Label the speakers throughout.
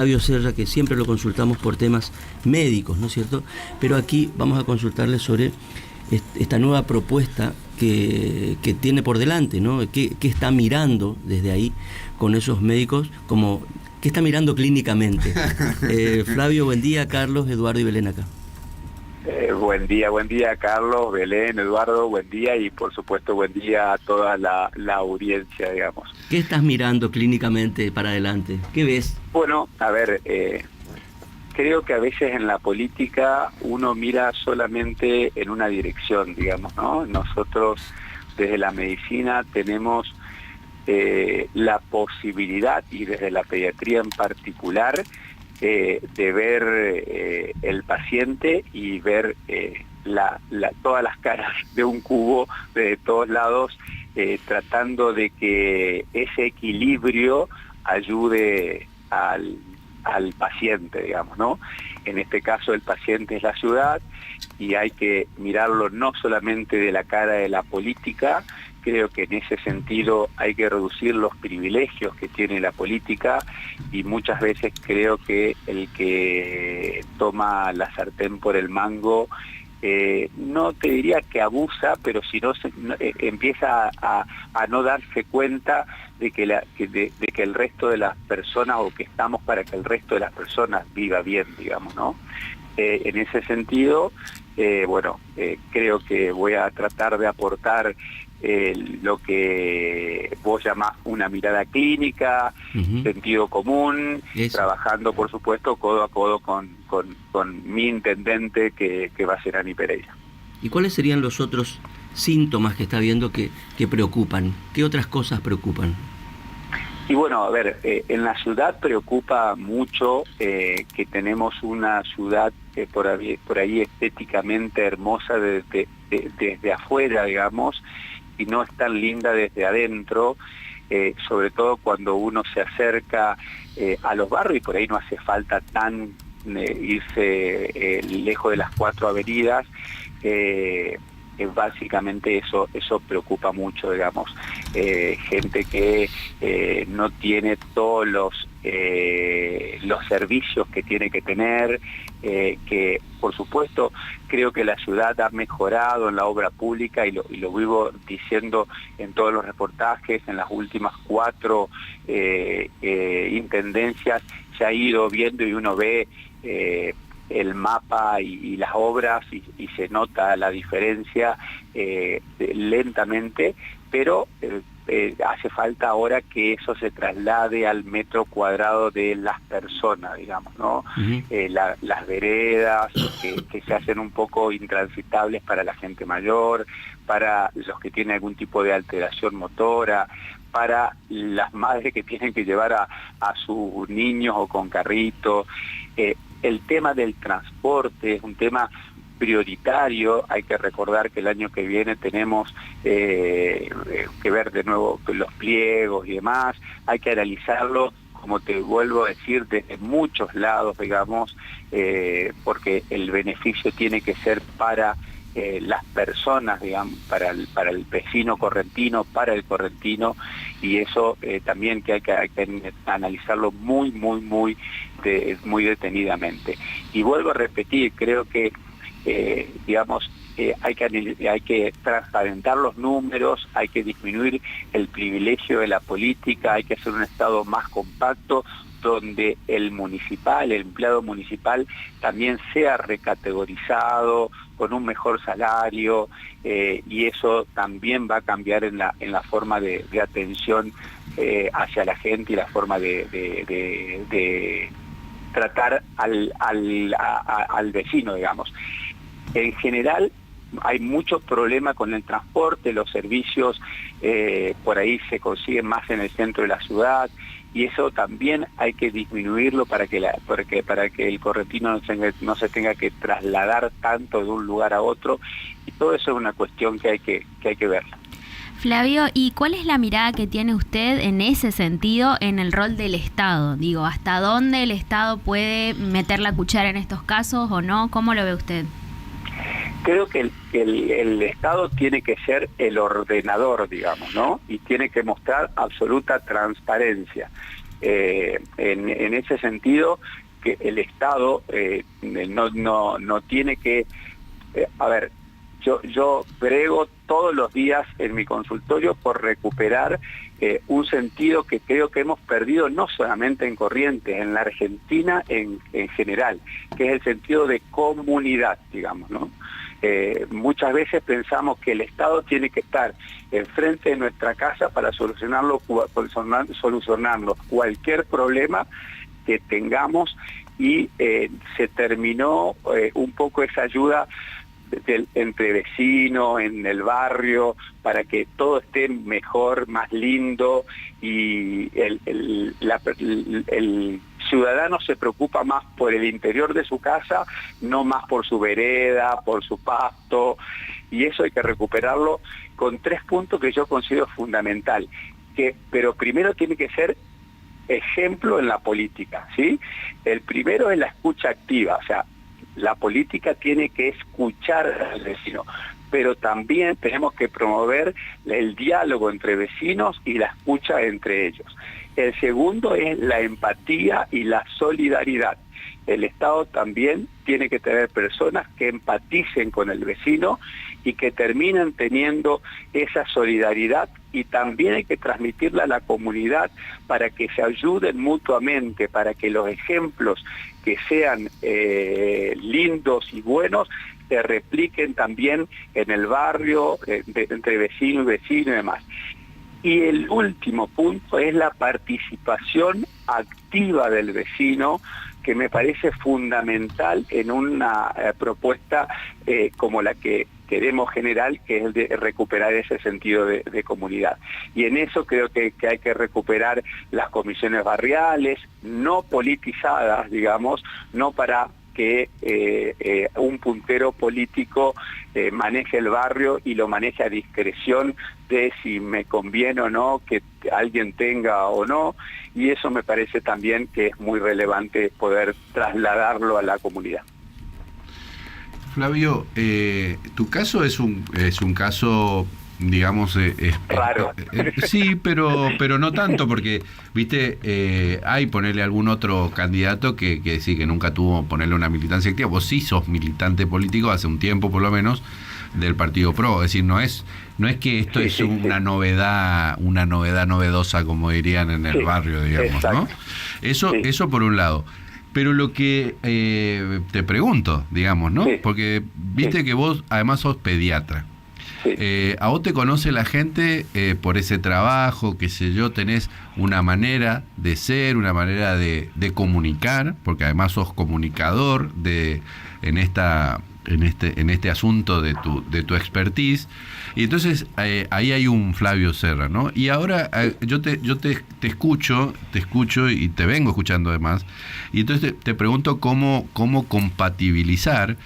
Speaker 1: Flavio Serra, que siempre lo consultamos por temas médicos, ¿no es cierto? Pero aquí vamos a consultarle sobre esta nueva propuesta que tiene por delante, ¿no? ¿Qué está mirando desde ahí con esos médicos? ¿Qué está mirando clínicamente? Flavio, buen día. Carlos, Eduardo y Belén acá.
Speaker 2: Buen día Carlos, Belén, Eduardo, buen día y por supuesto buen día a toda la audiencia, digamos.
Speaker 1: ¿Qué estás mirando clínicamente para adelante? ¿Qué ves?
Speaker 2: Bueno, a ver, creo que a veces en la política uno mira solamente en una dirección, digamos, ¿no? Nosotros desde la medicina tenemos la posibilidad, y desde la pediatría en particular, de ver el paciente y ver todas las caras de un cubo de todos lados, tratando de que ese equilibrio ayude al paciente, digamos, ¿no? En este caso el paciente es la ciudad y hay que mirarlo no solamente de la cara de la política. Creo que en ese sentido hay que reducir los privilegios que tiene la política y muchas veces creo que el que toma la sartén por el mango, no te diría que abusa, pero si no, empieza a no darse cuenta de que, de que el resto de las personas, o que estamos para que el resto de las personas viva bien, digamos, ¿no? En ese sentido, creo que voy a tratar de aportar lo que vos llamás una mirada clínica, sentido común, trabajando por supuesto codo a codo con mi intendente que va a ser Ani Pereira.
Speaker 1: ¿Y cuáles serían los otros síntomas que está viendo que preocupan? ¿Qué otras cosas preocupan?
Speaker 2: Y bueno, a ver, en la ciudad preocupa mucho que tenemos una ciudad por ahí estéticamente hermosa desde afuera, digamos, y no es tan linda desde adentro, sobre todo cuando uno se acerca a los barrios, y por ahí no hace falta irse lejos de las 4 avenidas. Básicamente eso preocupa mucho, digamos, gente que no tiene todos los servicios que tiene que tener, que por supuesto creo que la ciudad ha mejorado en la obra pública y lo vivo diciendo en todos los reportajes. En las últimas 4 intendencias se ha ido viendo y uno ve el mapa y las obras y se nota la diferencia lentamente, pero hace falta ahora que eso se traslade al metro cuadrado de las personas, digamos, ¿no? Las veredas que se hacen un poco intransitables para la gente mayor, para los que tienen algún tipo de alteración motora, para las madres que tienen que llevar a sus niños o con carrito. El tema del transporte es un tema prioritario. Hay que recordar que el año que viene tenemos que ver de nuevo los pliegos y demás. Hay que analizarlo, como te vuelvo a decir, desde muchos lados, digamos, porque el beneficio tiene que ser para las personas, digamos, para el vecino correntino, para el correntino, y eso también que hay que analizarlo muy detenidamente. Y vuelvo a repetir, creo que hay que transparentar los números, hay que disminuir el privilegio de la política, hay que hacer un Estado más compacto, donde el empleado municipal también sea recategorizado, con un mejor salario, y eso también va a cambiar en la forma de atención hacia la gente y la forma de tratar al vecino, digamos. En general hay muchos problemas con el transporte, los servicios por ahí se consiguen más en el centro de la ciudad, y eso también hay que disminuirlo para que el correntino no se tenga que trasladar tanto de un lugar a otro, y todo eso es una cuestión que hay que ver.
Speaker 3: Flavio, ¿y cuál es la mirada que tiene usted en ese sentido en el rol del Estado? Digo, ¿hasta dónde el Estado puede meter la cuchara en estos casos o no? ¿Cómo lo ve usted?
Speaker 2: Creo que el Estado tiene que ser el ordenador, digamos, ¿no? Y tiene que mostrar absoluta transparencia. En ese sentido, que el Estado no tiene que... a ver, yo brego todos los días en mi consultorio por recuperar un sentido que creo que hemos perdido no solamente en Corrientes, en la Argentina en general, que es el sentido de comunidad, digamos, ¿no? Muchas veces pensamos que el Estado tiene que estar enfrente de nuestra casa para solucionarnos cualquier problema que tengamos, y se terminó un poco esa ayuda entre vecinos, en el barrio, para que todo esté mejor, más lindo, y el ciudadano se preocupa más por el interior de su casa, no más por su vereda, por su pasto, y eso hay que recuperarlo con 3 puntos que yo considero fundamental, pero primero tiene que ser ejemplo en la política, ¿sí? El primero es la escucha activa, o sea, la política tiene que escuchar al vecino, pero también tenemos que promover el diálogo entre vecinos y la escucha entre ellos. El segundo es la empatía y la solidaridad. El Estado también tiene que tener personas que empaticen con el vecino y que terminen teniendo esa solidaridad, y también hay que transmitirla a la comunidad para que se ayuden mutuamente, para que los ejemplos que sean lindos y buenos se repliquen también en el barrio, entre vecino y vecino y demás. Y el último punto es la participación activa del vecino, que me parece fundamental en una propuesta como la que queremos generar, que es el de recuperar ese sentido de comunidad. Y en eso creo que hay que recuperar las comisiones barriales, no politizadas, digamos, no para que un puntero político maneje el barrio y lo maneje a discreción de si me conviene o no que alguien tenga o no, y eso me parece también que es muy relevante poder trasladarlo a la comunidad.
Speaker 4: Flavio, tu caso es un caso, digamos,
Speaker 2: raro.
Speaker 4: Sí, pero no tanto, porque, viste, hay ponerle algún otro candidato que sí, que nunca tuvo ponerle una militancia activa. Vos sí sos militante político hace un tiempo, por lo menos, del Partido Pro. Es decir, no es que esto es una novedad novedosa, como dirían en el barrio, digamos, exacto, ¿no? Eso por un lado. Pero lo que te pregunto, digamos, ¿no? Sí. Porque viste que vos además sos pediatra. Sí. A vos te conoce la gente por ese trabajo, qué sé yo, tenés una manera de ser, una manera de comunicar, porque además sos comunicador en este asunto de tu expertise. Y entonces ahí hay un Flavio Serra, ¿no? Y ahora yo te escucho y te vengo escuchando además, y entonces te pregunto cómo compatibilizar,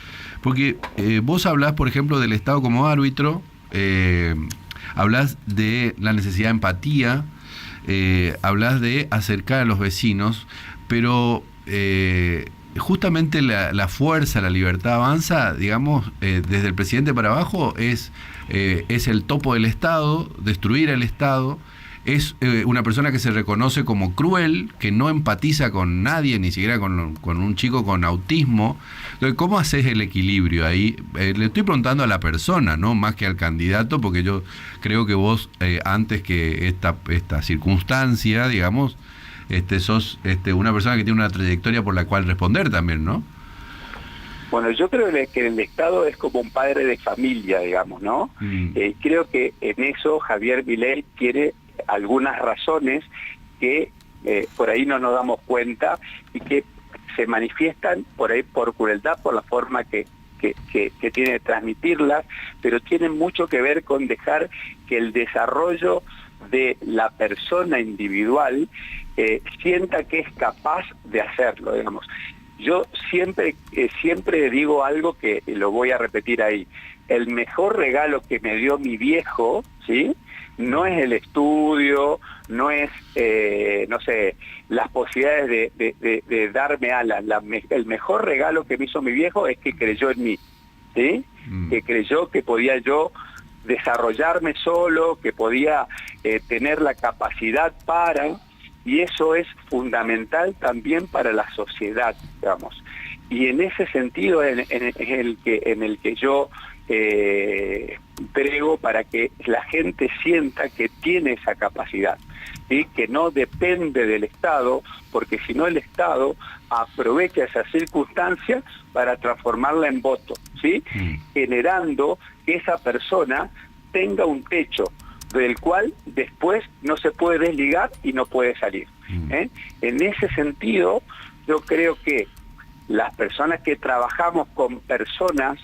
Speaker 4: porque vos hablás, por ejemplo, del Estado como árbitro, hablás de la necesidad de empatía, hablás de acercar a los vecinos, pero justamente la fuerza, la libertad avanza, digamos, desde el presidente para abajo es el topo del Estado, destruir al Estado, es una persona que se reconoce como cruel, que no empatiza con nadie, ni siquiera con un chico con autismo. Entonces, ¿cómo haces el equilibrio ahí? Le estoy preguntando a la persona, ¿no? Más que al candidato, porque yo creo que vos, antes que esta circunstancia, digamos, sos una persona que tiene una trayectoria por la cual responder también, ¿no?
Speaker 2: Bueno, yo creo que el Estado es como un padre de familia, digamos, ¿no? Creo que en eso Javier Milei tiene algunas razones que por ahí no nos damos cuenta y que se manifiestan por ahí por crueldad, por la forma que tiene de transmitirlas, pero tienen mucho que ver con dejar que el desarrollo de la persona individual sienta que es capaz de hacerlo, digamos. Yo siempre digo algo que lo voy a repetir ahí. El mejor regalo que me dio mi viejo, ¿sí?, no es el estudio, no es, no sé, las posibilidades de darme alas. El mejor regalo que me hizo mi viejo es que creyó en mí, ¿sí? Que creyó que podía yo desarrollarme solo, que podía tener la capacidad para... y eso es fundamental también para la sociedad, digamos. Y en ese sentido en el que yo prego para que la gente sienta que tiene esa capacidad, ¿sí? Que no depende del Estado, porque si no el Estado aprovecha esa circunstancia para transformarla en voto, ¿sí? Generando que esa persona tenga un techo del cual después no se puede desligar y no puede salir. En ese sentido, yo creo que las personas que trabajamos con personas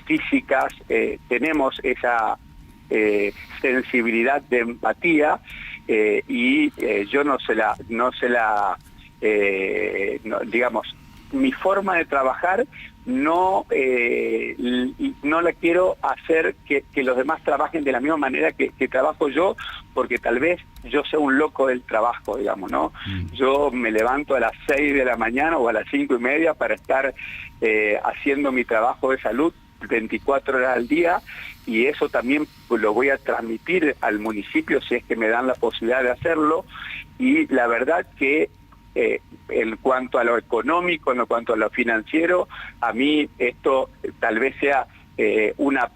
Speaker 2: físicas tenemos esa sensibilidad de empatía, y yo digamos, mi forma de trabajar no la quiero hacer que los demás trabajen de la misma manera que trabajo yo, porque tal vez yo sea un loco del trabajo, digamos, ¿no? Yo me levanto a las 6 de la mañana o a las 5:30 para estar haciendo mi trabajo de salud 24 horas al día, y eso también lo voy a transmitir al municipio si es que me dan la posibilidad de hacerlo. Y la verdad que en cuanto a lo económico, en cuanto a lo financiero, a mí esto tal vez sea una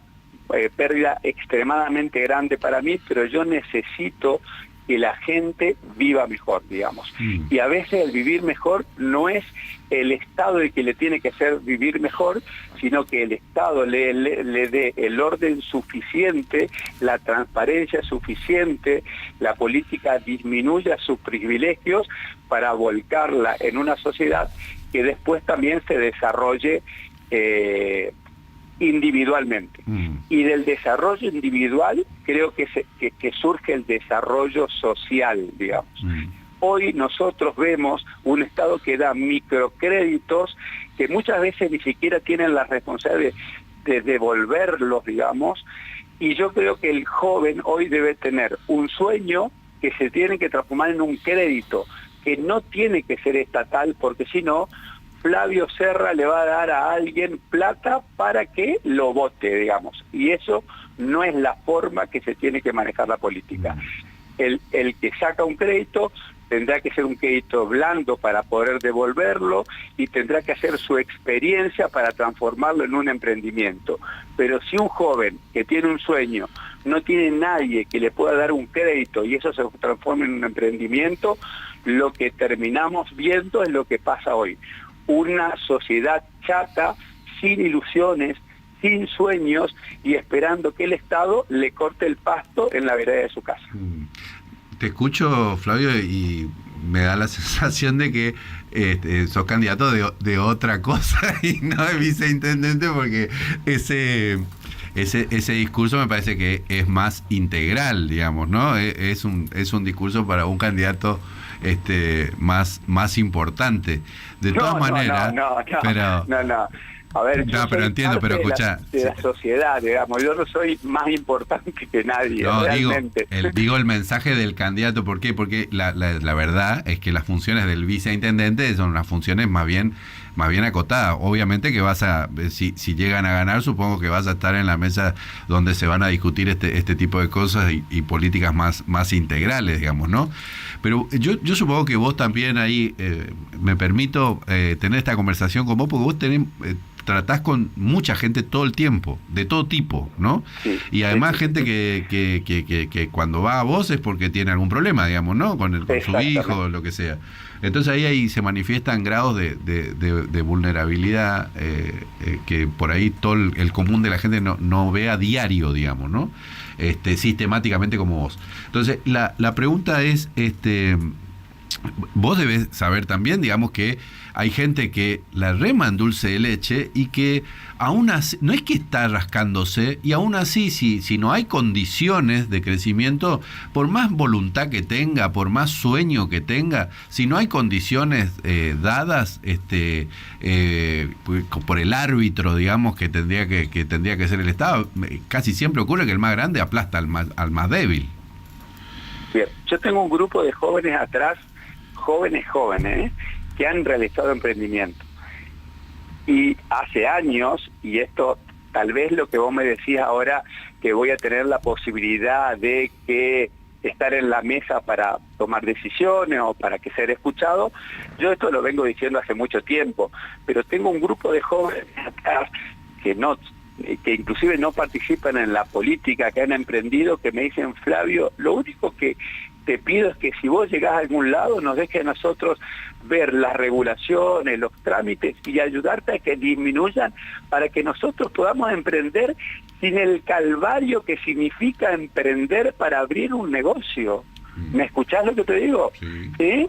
Speaker 2: pérdida extremadamente grande para mí, pero yo necesito que la gente viva mejor, digamos. Y a veces el vivir mejor no es el Estado el que le tiene que hacer vivir mejor, sino que el Estado le dé el orden suficiente, la transparencia suficiente, la política disminuya sus privilegios para volcarla en una sociedad que después también se desarrolle individualmente. Y del desarrollo individual creo que surge el desarrollo social, digamos. Hoy nosotros vemos un Estado que da microcréditos que muchas veces ni siquiera tienen la responsabilidad de devolverlos, digamos, y yo creo que el joven hoy debe tener un sueño que se tiene que transformar en un crédito, que no tiene que ser estatal, porque si no, Flavio Serra le va a dar a alguien plata para que lo vote, digamos, y eso no es la forma que se tiene que manejar la política. El que saca un crédito tendrá que ser un crédito blando para poder devolverlo, y tendrá que hacer su experiencia para transformarlo en un emprendimiento. Pero si un joven que tiene un sueño no tiene nadie que le pueda dar un crédito y eso se transforma en un emprendimiento, lo que terminamos viendo es lo que pasa hoy. Una sociedad chata, sin ilusiones, sin sueños, y esperando que el Estado le corte el pasto en la vereda de su casa.
Speaker 4: Te escucho, Flavio, y me da la sensación de que sos candidato de otra cosa y no de viceintendente, porque ese discurso me parece que es más integral, digamos, ¿no? Es un discurso para un candidato más importante. De todas maneras,
Speaker 2: no. A ver,
Speaker 4: no, pero entiendo, pero escucha,
Speaker 2: de la sociedad, digamos, yo no soy más importante que nadie,
Speaker 4: no,
Speaker 2: realmente.
Speaker 4: Digo el mensaje del candidato, ¿por qué? Porque la verdad es que las funciones del viceintendente son las funciones más bien acotadas. Obviamente que si llegan a ganar, supongo que vas a estar en la mesa donde se van a discutir este tipo de cosas y políticas más integrales, digamos, ¿no? Pero yo supongo que vos también ahí, me permito tener esta conversación con vos, porque vos tratás con mucha gente todo el tiempo, de todo tipo, ¿no? Sí, y además gente que cuando va a vos es porque tiene algún problema, digamos, ¿no? Con su hijo o lo que sea. Entonces ahí se manifiestan grados de vulnerabilidad que por ahí todo el común de la gente no ve a diario, digamos, ¿no? Sistemáticamente como vos. Entonces la pregunta es, vos debes saber también, digamos, que hay gente que la rema en dulce de leche y que aún así, no es que está rascándose, y aún así, si no hay condiciones de crecimiento, por más voluntad que tenga, por más sueño que tenga, si no hay condiciones dadas por el árbitro, digamos, que tendría que ser el Estado, casi siempre ocurre que el más grande aplasta al más débil.
Speaker 2: Bien, yo tengo un grupo de jóvenes atrás, jóvenes, que han realizado emprendimiento. Y hace años, y esto tal vez lo que vos me decís ahora, que voy a tener la posibilidad de que estar en la mesa para tomar decisiones o para que ser escuchado. Yo esto lo vengo diciendo hace mucho tiempo, pero tengo un grupo de jóvenes acá que inclusive no participan en la política, que han emprendido, que me dicen: Flavio, lo único que te pido es que si vos llegás a algún lado nos dejes a nosotros ver las regulaciones, los trámites y ayudarte a que disminuyan para que nosotros podamos emprender sin el calvario que significa emprender para abrir un negocio. ¿Me escuchás lo que te digo?
Speaker 4: Sí.
Speaker 2: ¿Sí?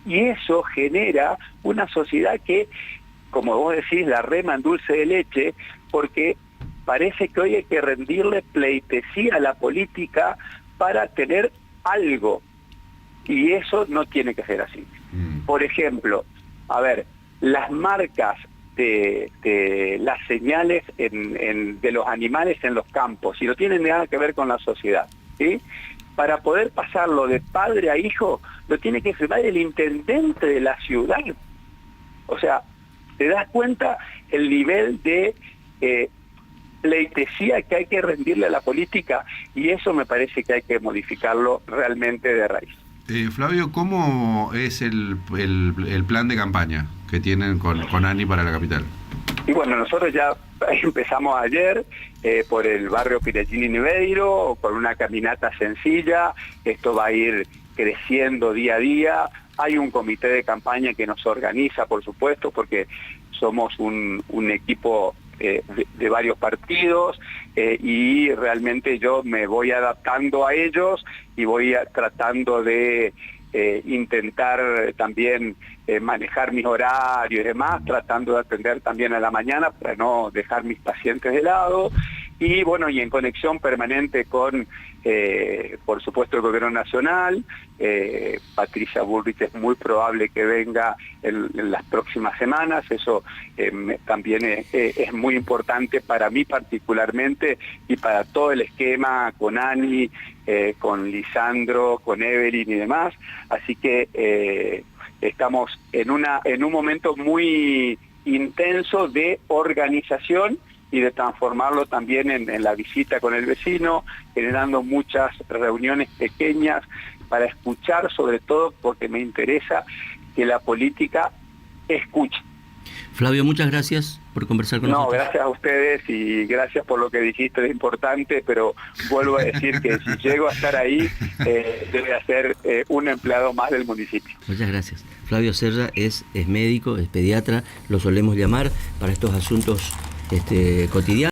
Speaker 2: Y eso genera una sociedad que, como vos decís, la rema en dulce de leche, porque parece que hoy hay que rendirle pleitesía a la política para tener algo, y eso no tiene que ser así. Por ejemplo, a ver, las marcas de las señales de los animales en los campos, y no tienen nada que ver con la sociedad, ¿sí? Para poder pasarlo de padre a hijo, lo tiene que firmar el intendente de la ciudad. O sea, te das cuenta el nivel de pleitesía que hay que rendirle a la política, y eso me parece que hay que modificarlo realmente de raíz.
Speaker 4: Flavio, ¿cómo es el plan de campaña que tienen con Ani para la capital?
Speaker 2: Y bueno, nosotros ya empezamos ayer por el barrio Pirallini Niveiro, con una caminata sencilla. Esto va a ir creciendo día a día. Hay un comité de campaña que nos organiza, por supuesto, porque somos un equipo de varios partidos, y realmente yo me voy adaptando a ellos y voy tratando de intentar también manejar mis horarios y demás, tratando de atender también a la mañana para no dejar mis pacientes de lado. Y bueno, y en conexión permanente con, por supuesto, el Gobierno Nacional. Patricia Bullrich es muy probable que venga en las próximas semanas. Eso también es muy importante para mí particularmente y para todo el esquema con Ani, con Lisandro, con Evelyn y demás. Así que estamos en un momento muy intenso de organización y de transformarlo también en la visita con el vecino, generando muchas reuniones pequeñas para escuchar, sobre todo porque me interesa que la política escuche.
Speaker 1: Flavio, muchas gracias por conversar con nosotros.
Speaker 2: No, gracias a ustedes y gracias por lo que dijiste, es importante, pero vuelvo a decir que si llego a estar ahí, debe ser un empleado más del municipio.
Speaker 1: Muchas gracias. Flavio Serra es médico, es pediatra, lo solemos llamar para estos asuntos cotidianos.